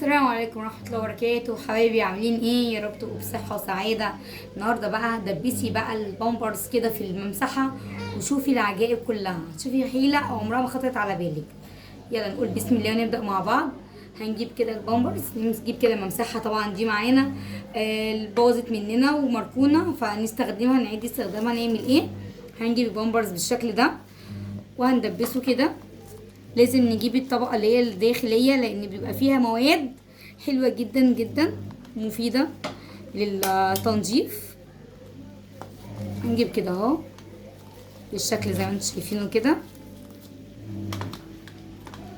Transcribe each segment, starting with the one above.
السلام عليكم ورحمة الله وبركاته. حبايبي عاملين ايه؟ يا رب تبقوا بصحة وسعادة. النهاردة بقى دبسي بقى البامبرز كده في الممسحة وشوفي العجائب كلها، شوفي حيلة عمرها ما خطرت على بالك. يلا نقول بسم الله ونبدأ مع بعض. هنجيب كده البامبرز، نجيب كده ممسحة، طبعا دي معانا باظت مننا ومركونة فنستخدمها، نعيد استخدامها. نعمل ايه؟ هنجيب البامبرز بالشكل ده وهندبسه كده. لازم نجيب الطبقة اللي هي الداخلية لان بيبقى فيها مواد حلوة جدا جدا مفيدة للتنظيف. هنجيب كده اهو بالشكل زي ما انتم شايفينه كده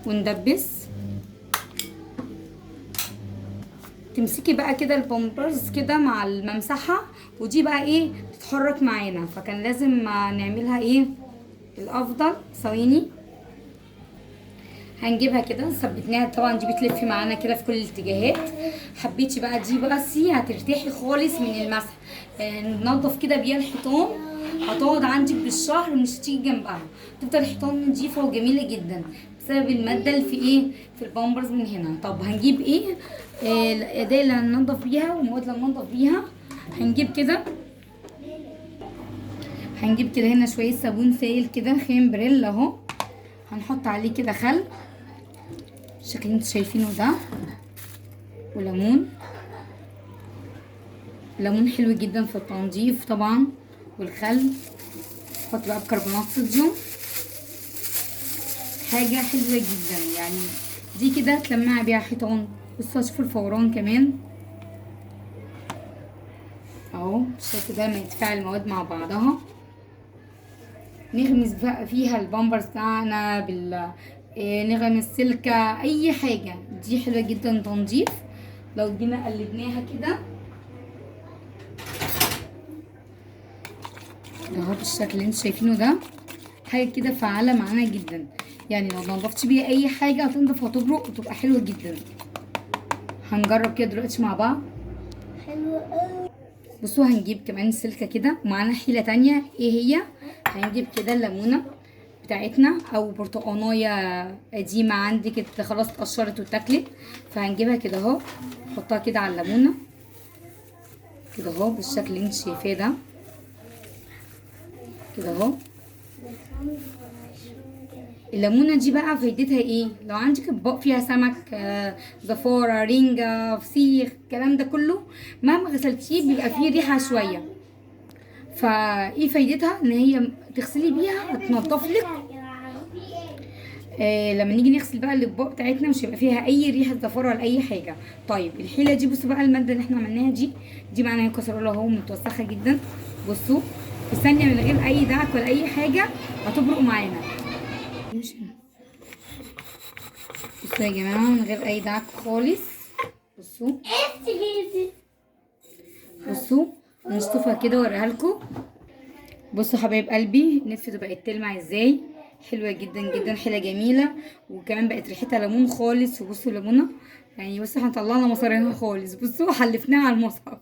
وندبس. تمسكي بقى كده البامبرز كده مع الممسحة، ودي بقى ايه تتحرك معانا، فكان لازم نعملها ايه الافضل. ثواني هنجيبها كده، ثبتناها طبعا، دي بتلف معانا كده في كل الاتجاهات. حبيتي بقى دي بس هترتاحي خالص من المسح، ننضف كده بيها الحيطان، هتقعد عندك بالشهر مش هتيجي جنبها، تفضل الحيطان نضيفه وجميله جدا بسبب الماده اللي في ايه في البامبرز من هنا. طب هنجيب ايه الاداه اللي هننضف بيها والمواد اللي هننضف بيها؟ هنجيب كده هنا شويه صابون سائل كده خام بريل اهو، هنحط عليه كده خل بالشكل اللي انتوا شايفينه ده، وليمون. الليمون حلو جدا في التنظيف طبعا، والخل. نحط بقى بكربونات صوديوم، حاجة حلوة جدا يعني. دي كده تلمعي بيها حيطان. بصوا شوفوا الفوران كمان اهو بالشكل ده لما يتفاعل المواد مع بعضها. نغمس بقى فيها البامبرز بتاعنا نغمس سلكة اي حاجة، دي حلوة جدا تنظيف. لو جينا قلبناها كده اهو بالشكل اللي انتوا شايفينه ده، حاجه كده فعاله معانا جدا يعني. لو نضفتش بيها اي حاجه هتنضف وتبرق وتبقى حلوه جدا. هنجرب كده دلوقتي مع بعض. حلو قوي. بصوا هنجيب كمان سلكه كده، ومعانا حيله تانية. ايه هي؟ هنجيب كده الليمونه بتاعتنا او برتقانايه قديمه عندك خلاص اتقشرت واتاكلت، فهنجيبها كده اهو، نحطها كده على الليمونه كده اهو بالشكل اللي انت شايفاه ده كده اهو. الليمونه دي بقى فايدتها ايه؟ لو عندك اطباق فيها سمك، زفاره، رنجه، فسيخ، الكلام ده كله مهما غسلتيه بيبقى فيه ريحه شويه، فايه فايدتها؟ ان هي تغسلي بيها وتنضف لك. لما نيجي نغسل بقى الاطباق بتاعتنا مش هيبقى فيها اي ريحه زفاره ولا اي حاجه. طيب الحيله دي بصوا بقى، الماده اللي احنا عملناها دي معناها كسرولة اهو متوسخه جدا. بصوا في ثانيه من غير اي دعك ولا اي حاجه هتبرق معانا. بصوا يا جماعه من غير اي دعك خالص. بصوا بصوا نشطفها كده واوريها لكم. بصوا حبايب قلبي نفسي بقت تلمع ازاي، حلوه جدا جدا، حيله جميله، وكمان بقت ريحتها ليمون خالص. وبصوا الليمونه يعني، بصوا احنا طلعنا مصارينها خالص، بصوا حلفناها على المصحف.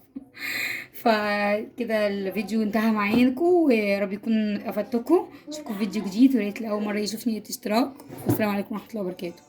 فكده الفيديو انتهى معاكم، ويا رب يكون افدتكم. اشوفكم في فيديو جديد، ويا ريت لاول مره يشوفني اشتراك. والسلام عليكم ورحمه الله وبركاته.